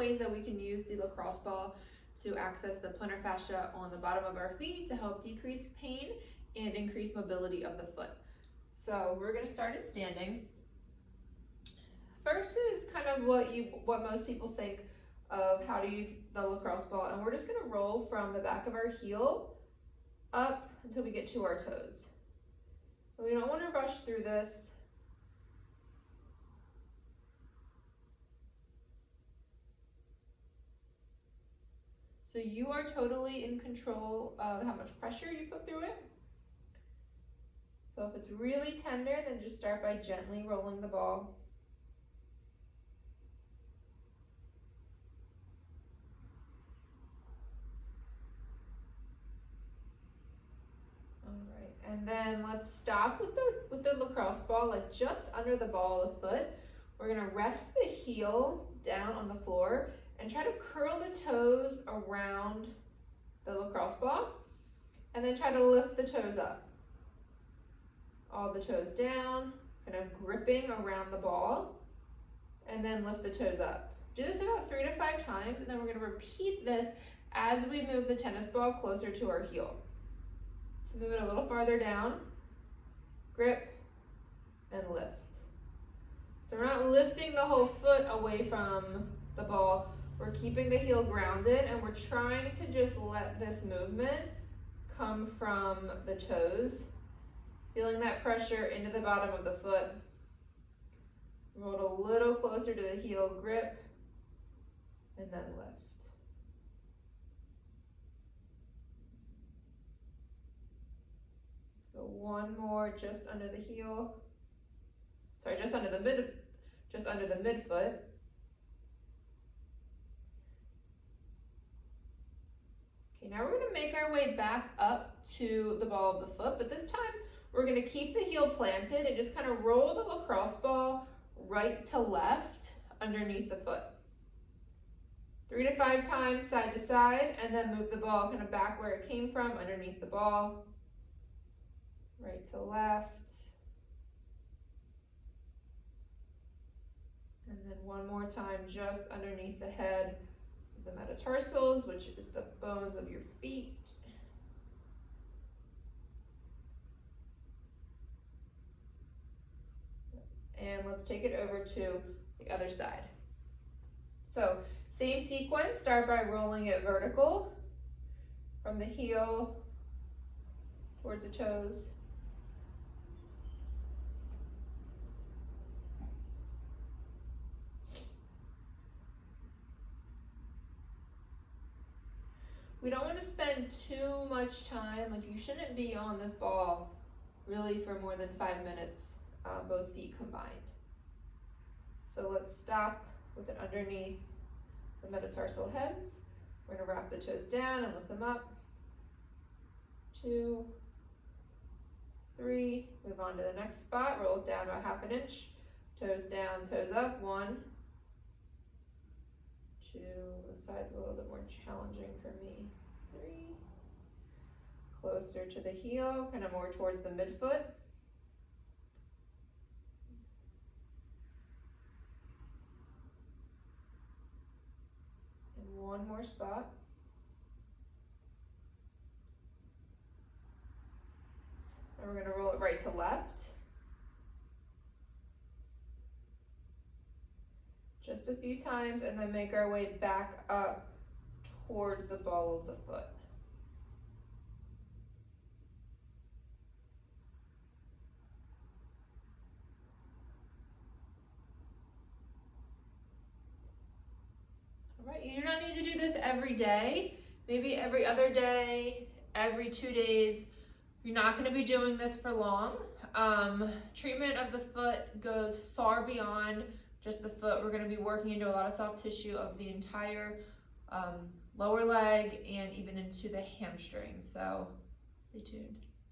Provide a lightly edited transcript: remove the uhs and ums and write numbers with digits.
ways that we can use the lacrosse ball to access the plantar fascia on the bottom of our feet to help decrease pain and increase mobility of the foot. So we're going to start it standing. First is kind of what most people think of how to use the lacrosse ball, and we're just going to roll from the back of our heel up until we get to our toes. We don't want to rush through this. So you are totally in control of how much pressure you put through it. So if it's really tender, then just start by gently rolling the ball. All right, and then let's stop with the lacrosse ball, like just under the ball of the foot. We're gonna rest the heel down on the floor and try to curl the toes around the lacrosse ball, and then try to lift the toes up. All the toes down, kind of gripping around the ball, and then lift the toes up. Do this about 3 to 5 times, and then we're going to repeat this as we move the tennis ball closer to our heel. So move it a little farther down, grip, and lift. So we're not lifting the whole foot away from the ball. We're keeping the heel grounded, and we're trying to just let this movement come from the toes. Feeling that pressure into the bottom of the foot. Roll it a little closer to the heel, grip, and then lift. Let's go one more just under the heel. Sorry, just under the midfoot. Okay, now we're going to make our way back up to the ball of the foot, but this time we're going to keep the heel planted and just kind of roll the lacrosse ball right to left underneath the foot. 3 to 5 times side to side, and then move the ball kind of back where it came from, underneath the ball. Right to left. And then one more time just underneath the head of the metatarsals, which is the bones of your feet. And let's take it over to the other side. So same sequence, start by rolling it vertical from the heel towards the toes. We don't want to spend too much time, like you shouldn't be on this ball really for more than 5 minutes. Both feet combined. So let's stop with it underneath the metatarsal heads. We're going to wrap the toes down and lift them up. 2, 3, move on to the next spot, roll it down about 1/2 inch, toes down, toes up, 1, 2, the side's a little bit more challenging for me, 3, closer to the heel, kind of more towards the midfoot. One more spot. And we're going to roll it right to left. Just a few times, and then make our way back up towards the ball of the foot. Right, you do not need to do this every day, maybe every other day, every 2 days. You're not going to be doing this for long. Treatment of the foot goes far beyond just the foot. We're going to be working into a lot of soft tissue of the entire lower leg and even into the hamstring. So stay tuned.